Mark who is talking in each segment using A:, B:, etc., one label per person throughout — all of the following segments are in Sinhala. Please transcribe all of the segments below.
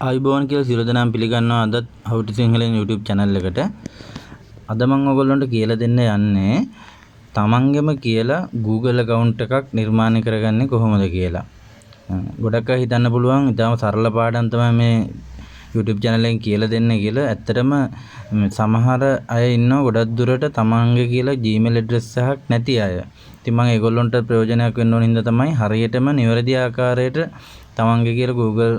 A: ආයුබෝවන් කියලා සියලු දෙනාම පිළිගන්නවා අදත් How to Sinhala YouTube channel එකට. අද මම ඔයගොල්ලන්ට කියලා දෙන්න යන්නේ තමන්ගෙම කියලා Google account එකක් නිර්මාණය කරගන්නේ කොහොමද කියලා. ගොඩක් අය හිතන්න පුළුවන් ඉතාලම සරල පාඩම් තමයි මේ YouTube channel එකෙන් කියලා දෙන්නේ කියලා. ඇත්තටම සමහර අය ඉන්නවා ගොඩක් දුරට තමන්ගේ කියලා Gmail address එකක් නැති අය. ඉතින් මම ඒගොල්ලොන්ට ප්‍රයෝජනයක් වෙන්න ඕන හින්දා තමයි හරියටම නිවැරදි ආකාරයට තමන්ගේ කියලා Google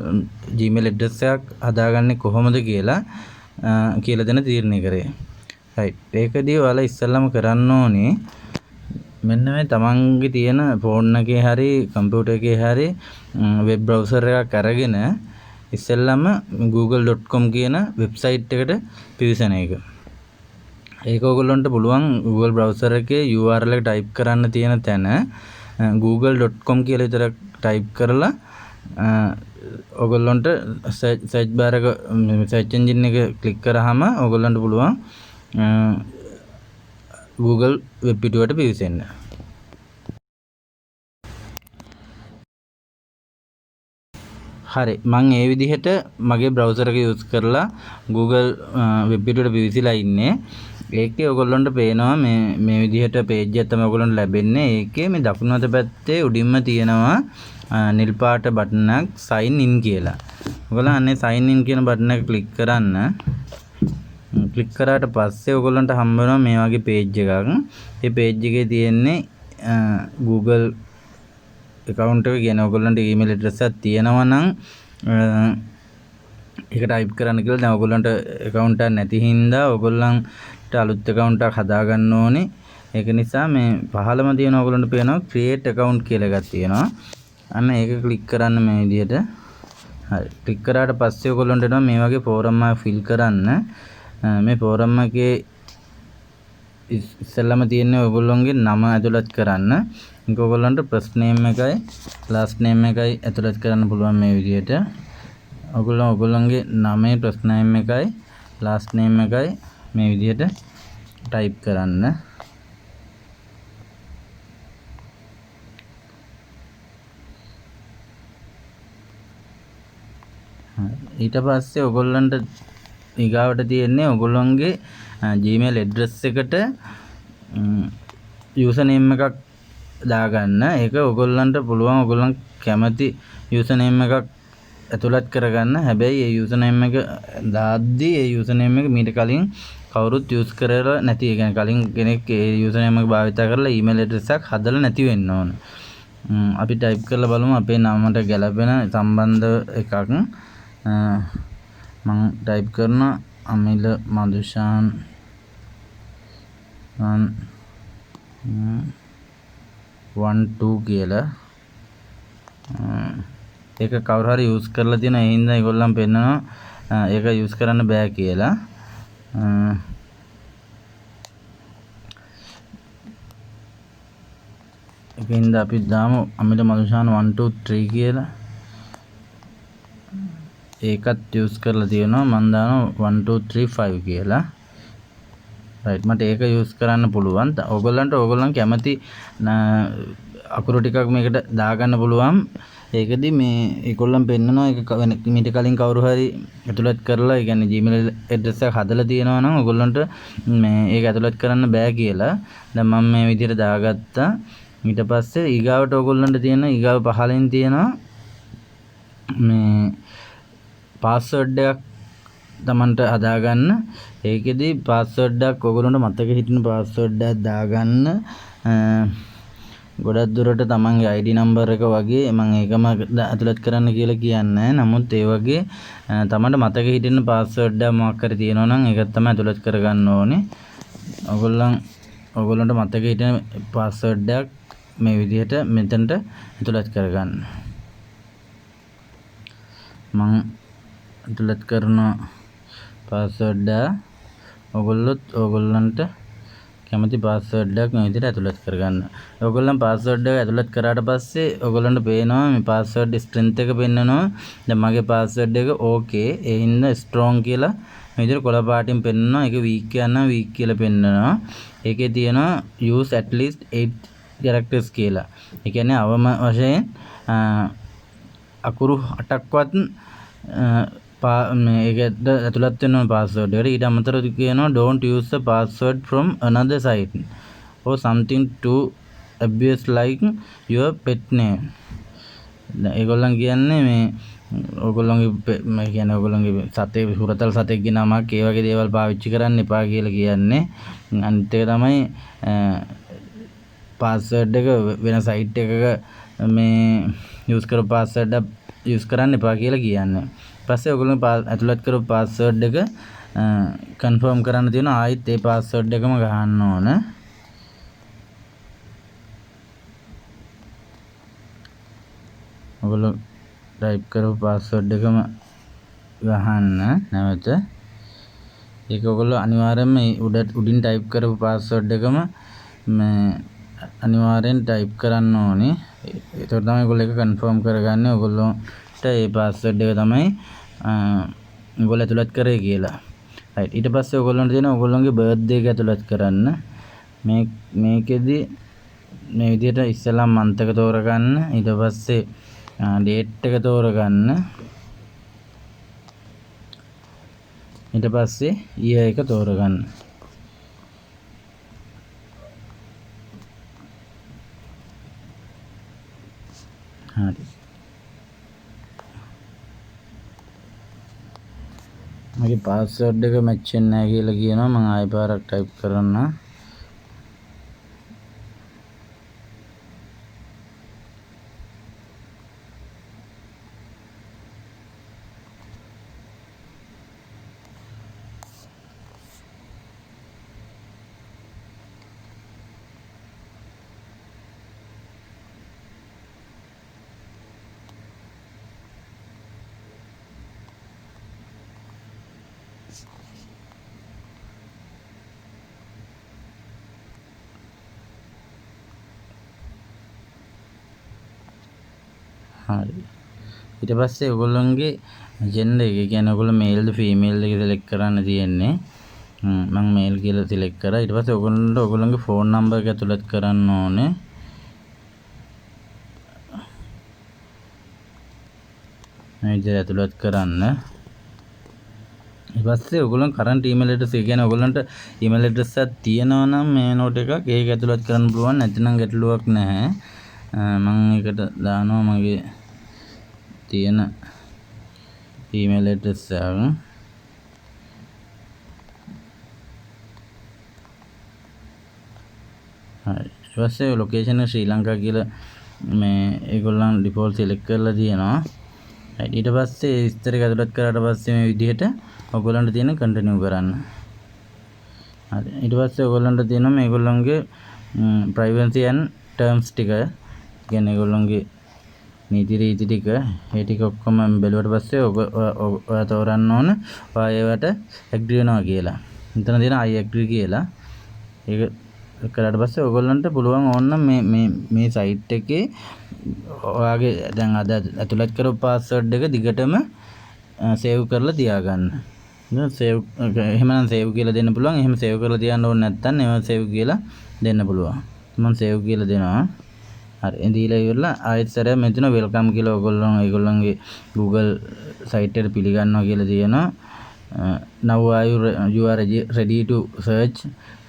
A: Gmail address එකක් හදාගන්නේ කොහොමද කියලා දෙන තීරණය කරේ. right. ඒකදී ඔයාලා ඉස්සෙල්ලාම කරන්න ඕනේ මෙන්න මේ තමන්ගේ තියෙන ෆෝන් එකේ හරි කම්පියුටර් එකේ හරි වෙබ් බ්‍රවුසර් එකක් අරගෙන ඉස්සෙල්ලාම google.com කියන වෙබ්සයිට් එකට පිවිසෙන එක. ඒක ඔයගොල්ලන්ට පුළුවන් Google browser එකේ URL එක type කරන්න තියෙන තැන google.com කියලා විතර type කරලා ඔයගොල්ලන්ට search bar එක search engine එක click කරාම ඔයගොල්ලන්ට පුළුවන් Google web පිටුවට පිවිසෙන්න. හරි මම ඒ විදිහට මගේ browser එක use කරලා Google web පිටුවට පිවිසිලා ඉන්නේ. ඒකේ ඔයගොල්ලන්ට පේනවා මේ විදිහට page එක තමයි ඔයගොල්ලන්ට ලැබෙන්නේ. ඒකේ මේ දකුණු අත පැත්තේ උඩින්ම තියෙනවා නිල් පාට බටන් එකක් sign in කියලා. ඔයගොල්ලෝ අනේ sign in කියන බටන් එක click කරන්න. click කරාට පස්සේ ඔයගොල්ලන්ට හම්බ වෙනවා මේ වගේ page එකක්. මේ page එකේ තියෙන්නේ Google account එක කියන ඔයගොල්ලන්ට email address එකක් තියෙනවා නම් ඒක type කරන්න කියලා. දැන් ඔයගොල්ලන්ට account එකක් නැති හින්දා ඔයගොල්ලන්ට අලුත් account එකක් හදාගන්න ඕනේ. ඒක නිසා මේ පහළම තියෙන ඔයගොල්ලන්ට පේනවා create account කියලා එකක් තියෙනවා. අන්න ඒක ක්ලික් කරන්න මේ විදිහට. හරි. ක්ලික් කරාට පස්සේ ඔයගොල්ලන්ට එනවා මේ වගේ ෆෝරම් එකක් ෆිල් කරන්න. මේ ෆෝරම් එකේ ඉස්සෙල්ලාම තියෙන්නේ ඔයගොල්ලන්ගේ නම ඇතුළත් කරන්න. ඒක ඔයගොල්ලන්ට first name එකයි last name එකයි ඇතුළත් කරන්න පුළුවන් මේ විදිහට. ඔයගොල්ලන්ගේ නමේ first name එකයි last name එකයි මේ විදිහට type කරන්න. ඊට පස්සේ ඔයගොල්ලන්ට ඊගාවට තියෙන්නේ ඔයගොල්ලන්ගේ Gmail address එකට username එකක් දාගන්න. ඒක ඔයගොල්ලන්ට පුළුවන් ඔයගොල්ලන් කැමති username එකක් ඇතුළත් කරගන්න. හැබැයි ඒ username එක දාද්දී ඒ username එක මීට කලින් කවුරුත් use කරලා නැති. ඒ කියන්නේ කලින් කෙනෙක් ඒ username එක භාවිත කරලා email address එකක් හදලා නැති වෙන්න ඕන. අපි type කරලා බලමු අපේ නමට ගැලපෙන සම්බන්ධ එකක්. මම type කරන අමිල මදුෂාන් 12 කියලා. ඒක කවුරු හරි use කරලා තියෙන ඒ හින්දා ඒගොල්ලන් පෙන්නනවා ඒක use කරන්න බෑ කියලා. ඒක හින්දා අපි දාමු අමිල මදුෂාන් 123 කියලා. ඒකත් use කරලා තියෙනවා. මම දානවා 1235 කියලා. right මට ඒක use කරන්න පුළුවන්. ඔයගොල්ලන්ට ඔයගොල්ලන් කැමති අකුරු ටිකක් මේකට දාගන්න පුළුවන්. ඒකදී මේ ඒගොල්ලන් පෙන්නනවා ඒක මීට කලින් කවුරු හරි ඇතුළත් කරලා ඒ කියන්නේ Gmail address එක හදලා තියෙනවා නම් ඔයගොල්ලන්ට මේ ඒක ඇතුළත් කරන්න බෑ කියලා. දැන් මම මේ විදිහට දාගත්තා. ඊට පස්සේ ඊගාවට ඔයගොල්ලන්ට තියෙන ඊගාව පහලින් තියෙනවා මේ password එකක් තමන්ට හදාගන්න. ඒකෙදි password එකක් ඔයගොල්ලන්ට මතක හිටින password එකක් දාගන්න. ගොඩක් දුරට තමන්ගේ ID number එක වගේ මම ඒකම ඇතුළත් කරන්න කියලා කියන්නේ. නමුත් ඒ වගේ තමන්ට මතක හිටින password එකක් මොකක් හරි තියෙනවා නම් ඒක තමයි ඇතුළත් කරගන්න ඕනේ. ඔයගොල්ලන්ට මතක හිටින password එකක් මේ විදිහට මෙතනට ඇතුළත් කරගන්න. මම ඇතුළත් කරන password ඔයගොල්ලන්ට කැමති password එකක් මේ විදිහට ඇතුළත් කරගන්න. ඔයගොල්ලන් password එක ඇතුළත් කරාට පස්සේ ඔයගොල්ලන්ට පේනවා මේ password strength එක පෙන්නනවා. දැන් මගේ password එක okay. ඒ හින්දා strong කියලා මේ විදිහට කොළ පාටින් පෙන්නනවා. ඒක weak කියනවා weak කියලා පෙන්නනවා. ඒකේ තියෙනවා use at least 8 characters කියලා. ඒ කියන්නේ අවම වශයෙන් අකුරු 8ක්වත් ඒකට ඇතුළත් වෙන පාස්වර්ඩ් එකට ඊට අමතරව කියනවා don't use the password from another site or something too obvious like your pet name. ඒගොල්ලන් කියන්නේ මේ ඔයගොල්ලන්ගේ සතේ හුරතල් සතෙක්ගේ නමක් ඒ වගේ දේවල් පාවිච්චි කරන්න එපා කියලා කියන්නේ. අනිත් එක තමයි පාස්වර්ඩ් එක වෙන සයිට් එකක මේ යූස් කරපු පාස්වර්ඩ් එක යූස් කරන්න එපා කියලා කියන්නේ. ඊපස්සේ ඔයගොල්ලෝ ඇතුළත් කරපු පාස්වර්ඩ් එක කන්ෆර්ම් කරන්න තියෙනවා. ආයෙත් ඒ පාස්වර්ඩ් එකම ගහන්න ඕන. ඔයගොල්ලෝ ටයිප් කරපු පාස්වර්ඩ් එකම ගහන්න නැවත. ඒක ඔයගොල්ලෝ අනිවාර්යයෙන්ම උඩින් ටයිප් කරපු පාස්වර්ඩ් එකම මේ අනිවාර්යෙන් ටයිප් කරන්න ඕනේ. ඒක තමයි ඔයගොල්ලෝ එක කන්ෆර්ම් කරගන්නේ ඔයගොල්ලෝට ඒ පාස්වර්ඩ් එක තමයි ඔයගොල්ලෝ ඇතුළත් කරේ කියලා. රයිට්. ඊට පස්සේ ඔයගොල්ලන්ට තියෙනවා ඔයගොල්ලන්ගේ බර්ත්ඩේ එක ඇතුළත් කරන්න. මේකෙදි මේ විදිහට ඉස්සෙල්ලාම මන්ත් එක තෝරගන්න. ඊට පස්සේ ඩේට් එක තෝරගන්න. ඊට පස්සේ ඊයර් එක තෝරගන්න. හරි. මගේ පාස්වර්ඩ් එක මැච් වෙන්නේ නැහැ කියලා කියනවා. මම ආයෙ පාරක් ටයිප් කරන්න. හරි. ඊට පස්සේ ඔයගොල්ලන්ගේ ජෙන්ඩර් එක කියන්නේ ඔයගොල්ලෝ මේල්ද ෆීමේල්ද කියලා සිලෙක්ට් කරන්න තියෙන්නේ. මම මේල් කියලා සිලෙක්ට් කරා. ඊට පස්සේ ඔයගොල්ලන්ගේ ෆෝන් නම්බර් එක ඇතුළත් කරන්න ඕනේ. මේ විදිහට ඇතුළත් කරන්න. ඊට පස්සේ ඔයගොල්ලන් කරන්ට් ඊමේල් ඇඩ්‍රස් එක කියන්නේ ඔයගොල්ලන්ට ඊමේල් ඇඩ්‍රස් එකක් තියෙනවා නම් මේ නෝට් එකක් ඒක ඇතුළත් කරන්න පුළුවන්. නැත්නම් ගැටලුවක් නැහැ. මම ඒකට දානවා මගේ තියෙන ඊමේල් ඇඩ්‍රස් එක. හරි. ඊට පස්සේ ලොකේෂන් එක ශ්‍රී ලංකා කියලා මේ ඒගොල්ලන් ඩිෆෝල්ට් සිලෙක්ට් කරලා තියෙනවා. ඊට පස්සේ විස්තර එක ඇතුළත් කරාට පස්සේ මේ විදිහට ඔයගොල්ලන්ට තියෙන කන්ටිනියු කරන්න. හරි. ඊට පස්සේ ඔයගොල්ලන්ට තියෙනවා මේගොල්ලන්ගේ ප්‍රයිවසි ඇන්ඩ් ටර්ම්ස් ටික. කියන්නේ ඒගොල්ලන්ගේ නීති රීති ටික ඒ ටික ඔක්කොම බැලුවට පස්සේ ඔයා තෝරන්න ඕන ඔයා ඒවට ඇග්‍රී වෙනවා කියලා. මෙතන තියෙන I agree කියලා. ඒක කරාට පස්සේ ඔයගොල්ලන්ට පුළුවන් ඕනනම් මේ සයිට් එකේ ඔයාගේ දැන් අද ඇතුළත් කරපු පාස්වර්ඩ් එක දිගටම සේව් කරලා තියාගන්න. සේව් එහෙමනම් සේව් කියලා දෙන්න පුළුවන්. එහෙම සේව් කරලා තියන්න ඕනේ නැත්නම් ඒව සේව් කියලා දෙන්න පුළුවන්. මම සේව් කියලා දෙනවා. හරි. දීලා ඉවරලා ආයෙත් සැරයක් මෙතන වෙල්කම් කියලා ඔයගොල්ලන්ගේ Google site එකට පිළිගන්නවා කියලා තියෙනවා. Now you are ready to search,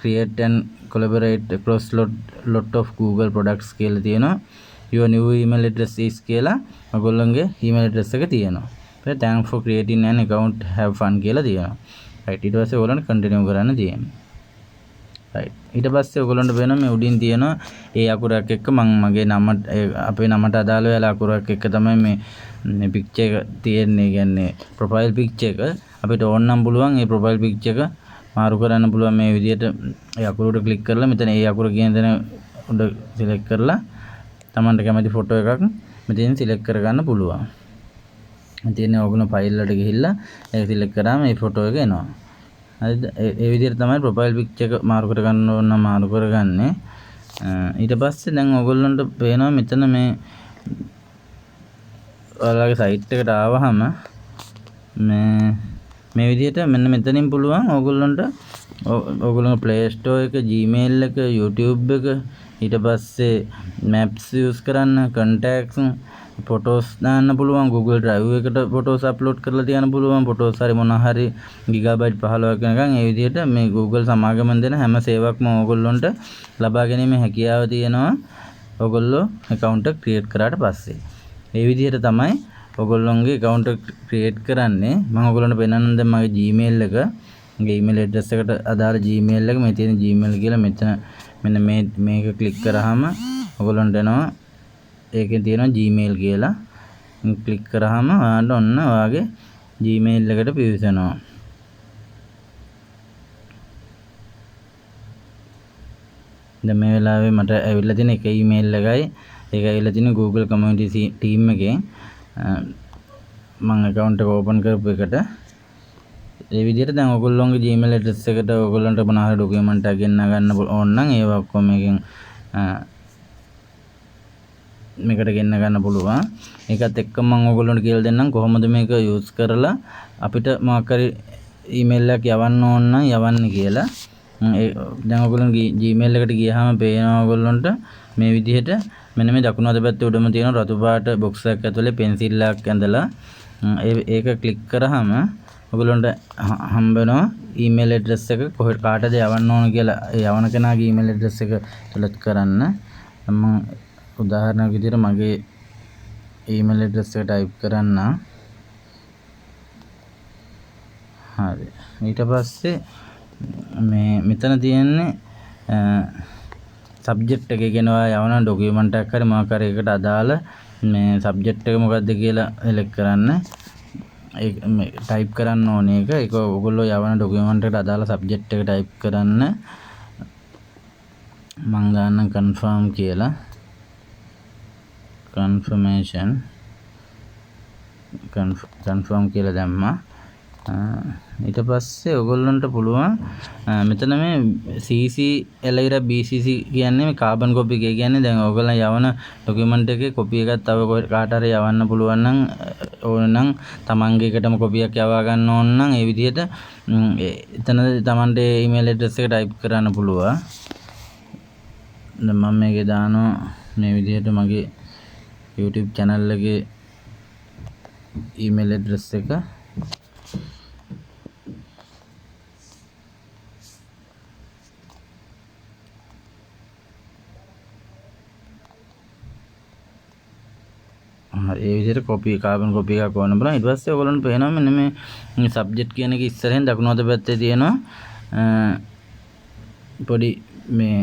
A: create and collaborate across lot of Google products කියලා තියෙනවා. Your new email address is කියලා ඔයගොල්ලන්ගේ email address එක තියෙනවා. Thanks for creating an account, have fun කියලා තියෙනවා. right. ඊට පස්සේ ඔයගොල්ලන්ට continue කරන්න තියෙනවා. right. ඊට පස්සේ ඔයගොල්ලන්ට වෙන මේ උඩින් තියෙන ඒ අකුරක් එක්ක මගේ නම අපේ නමට අදාළ වෙලා අකුරක් එක්ක තමයි මේ පික්චර් එක තියෙන්නේ. කියන්නේ ප්‍රොෆයිල් පික්චර් එක අපිට ඕන නම් පුළුවන් මේ ප්‍රොෆයිල් පික්චර් එක මාරු කරන්න පුළුවන් මේ විදිහට ඒ අකුරට ක්ලික් කරලා මෙතන ඒ අකුර කියන තැන උඩ සිලෙක්ට් කරලා තමන්ට කැමති ෆොටෝ එකක් මෙතෙන් සිලෙක්ට් කරගන්න පුළුවන්. තියෙන ඔයගොල්ලෝ ෆයිල් වලට ගිහිල්ලා ඒක සිලෙක්ට් කරාම මේ ෆොටෝ එක එනවා. හරිද? ඒ විදිහට තමයි ප්‍රොෆයිල් පික්චර් එක මාරු කරගන්න ඕන නම් මාරු කරගන්නේ. ඊට පස්සේ දැන් ඔයගොල්ලන්ට පේනවා මෙතන ඔයාලගේ සයිට් එකට ආවහම මේ විදිහට මෙන්න මෙතනින් පුළුවන් ඔයගොල්ලන්ගේ Play Store එක, Gmail එක, YouTube එක, ඊට පස්සේ Maps use කරන්න, contacts, ෆොටෝස් දාන්න පුළුවන්. Google Drive එකට ෆොටෝස් අප්ලෝඩ් කරලා තියන්න පුළුවන්. ෆොටෝස් හරි මොන හරි ගිගාබයිට් 15ක් වෙනකන් ඒ විදිහට මේ Google සමාගමෙන් දෙන හැම සේවකම ඕගොල්ලොන්ට ලබා ගැනීමේ හැකියාව තියෙනවා. ඕගොල්ලෝ account එක create කරාට පස්සේ. ඒ විදිහට තමයි ඕගොල්ලොන්ගේ account එක create කරන්නේ. මම ඕගොල්ලන්ට පෙන්නන්න දැන් මගේ Gmail එක, මගේ email address එකට අදාළ Gmail එක මේ තියෙන Gmail කියලා මෙතන මෙන්න මේක ක්ලික් කරාම ඕගොල්ලන්ට එනවා. ඒකේ තියෙනවා Gmail කියලා. ක්ලික් කරාම ඔයාලට ඔන්න ඔයාගේ Gmail එකට පිවිසෙනවා. දැන් මේ වෙලාවේ මට ඇවිල්ලා තියෙන එක email එකයි. ඒක ඇවිල්ලා තියෙන Google Community team එකෙන් මම account එක open කරපු එකට. ඒ විදිහට දැන් ඔයගොල්ලෝගේ Gmail address එකට ඔයගොල්ලන්ට මොන හරි document එකක් ගෙන්න ගන්න ඕන නම් ඒවා ඔක්කොම මේකෙන් මේකට ගෙන්න ගන්න පුළුවන්. ඒකත් එක්ක මම ඔයගොල්ලන්ට කියලා දෙන්නම් කොහොමද මේක use කරලා අපිට මොකක් හරි email එකක් යවන්න ඕන නම් යවන්නේ කියලා. දැන් ඔයගොල්ලෝ Gmail එකට ගියාම පේනවා ඔයගොල්ලන්ට මේ විදිහට මෙන්න මේ දකුණු අත පැත්තේ උඩම තියෙන රතු පාට box එකක් ඇතුලේ pencil එකක් ඇඳලා ඒක ක්ලික් කරාම ඔයගොල්ලන්ට හම්බ වෙනවා email address එක කොහෙට කාටද යවන්න ඕන කියලා. ඒ යවන කෙනාගේ email address එක select කරන්න. මම උදාහරණයක් විදිහට මගේ email address එක type කරන්න. හරි. ඊට පස්සේ මේ මෙතන තියෙන්නේ subject එක කියනවා යවන document එකක් හරි මොකක් හරි එකට අදාළ මේ subject එක මොකක්ද කියලා select කරන්න. ඒක මේ type කරන්න ඕනේ එක. ඒක ඔයගොල්ලෝ යවන document එකට අදාළ subject එක type කරන්න. මම දාන්න confirm කියලා. confirm කියලා දැම්මා. ඊට පස්සේ ඔයගොල්ලන්ට පුළුවන් මෙතන මේ CC එලයිර BCC කියන්නේ මේ කාබන් කොපි එක කියන්නේ දැන් ඔයගොල්ලන් යවන ડોකියුමන්ට් එකේ කොපි එකක් තව කාට හරි යවන්න පුළුවන් නම් ඕන නම් තමන්ගේ එකටම කොපියක් යවා ගන්න ඕන නම් ඒ විදිහට එතන තමන්ගේ ඊමේල් ඇඩ්‍රස් එක ටයිප් කරන්න පුළුවන්. දැන් මම මේකේ දානවා මේ විදිහට මගේ YouTube channel එකේ ඊමේල් ඇඩ්‍රස් එක. ඒ විදිහට කොපි කාබන් කොපි එකක් ඕන බලන්න. ඊට පස්සේ ඔයගොල්ලන්ට පේනවා මෙන්න මේ සබ්ජෙක්ට් කියන එක ඉස්සරහින් දකුණු අත පැත්තේ තියෙනවා පොඩි මේ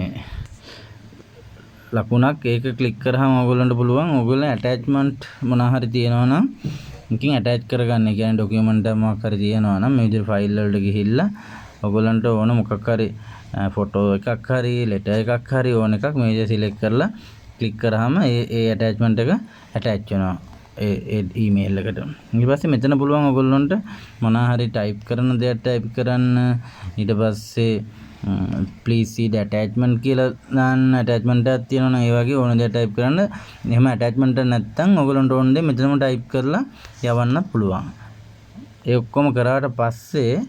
A: ලකුණක්. ඒක ක්ලික් කරාම ඔයගොල්ලන්ට පුළුවන් ඔයගොල්ලෝ ඇටැච්මන්ට් මොන හරි තියෙනවා නම් එකකින් ඇටච් කරගන්න. ඒ කියන්නේ ડોකියුමන්ට් එකක් මොකක් හරි තියෙනවා නම් මේ විදිහට ෆයිල් වලට ගිහිල්ලා ඔයගොල්ලන්ට ඕන මොකක් හරි ෆොටෝ එකක් හරි ලෙටර් එකක් හරි ඕන එකක් මේ විදිහට සිලෙක්ට් කරලා ක්ලික් කරාම ඒ ඇටැච්මන්ට් එක ඇටච් වෙනවා ඒ ඊමේල් එකට. ඊට පස්සේ මෙතන පුළුවන් ඔයගොල්ලන්ට මොන හරි ටයිප් කරන දේක් ටයිප් කරන්න. ඊට පස්සේ please see the attachment කියලා දාන්න. ඇටැච්මන්ට් එකක් තියෙනවා නම් ඒ වගේ ඕන දේක් ටයිප් කරන්න. එහෙම ඇටැච්මන්ට් එක නැත්නම් ඔයගොල්ලන්ට ඕන දේ මෙතනම ටයිප් කරලා යවන්න පුළුවන්. ඒ ඔක්කොම කරාට පස්සේ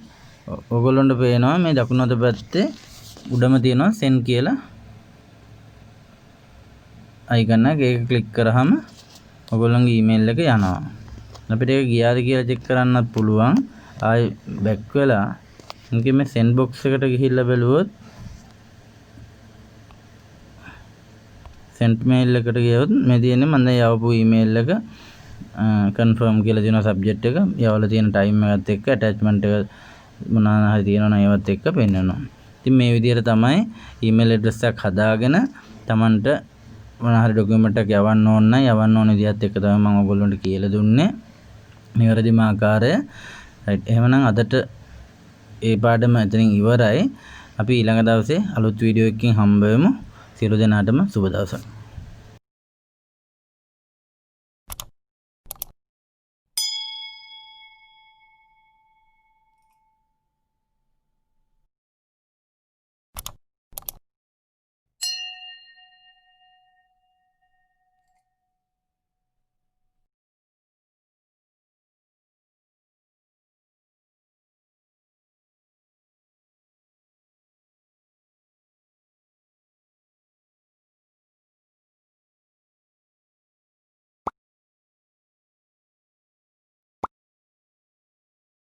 A: ඔයගොල්ලන්ට පේනවා මේ දකුණු අත පැත්තේ උඩම තියෙනවා send කියලා icon එක. ඒක ක්ලික් කරාම ඔයගොල්ලන්ගේ ඊමේල් එක යනවා. අපිට ඒක ගියාද කියලා චෙක් කරන්නත් පුළුවන්. ආයි බැක් වෙලා මේකේ මේ send box එකට ගිහිල්ලා බලුවොත් sent mail එකට ගියොත් මේ තියෙන්නේ මම දැන් යවපු ඊමේල් එක confirm කියලා තියෙනවා subject එක. යවලා තියෙන time එකත් එක්ක attachment එක මොනවා හරි තියෙනවා නම් ඒවත් එක්ක පෙන්වනවා. ඉතින් මේ විදිහට තමයි email address එකක් හදාගෙන Tamanට මොන හරි ડોකියුමන්ට් එකක් යවන්න ඕන නම් යවන්න ඕන විදිහත් එක්ක තමයි මම ඔයගොල්ලන්ට කියලා දුන්නේ. නිවැරදිම ආකාරය. right. එහෙමනම් අදට ඒ පාඩම එතනින් ඉවරයි. අපි ඊළඟ දවසේ අලුත් වීඩියෝ එකකින් හම්බ වෙමු. සියලු දෙනාටම සුබ දවසක්.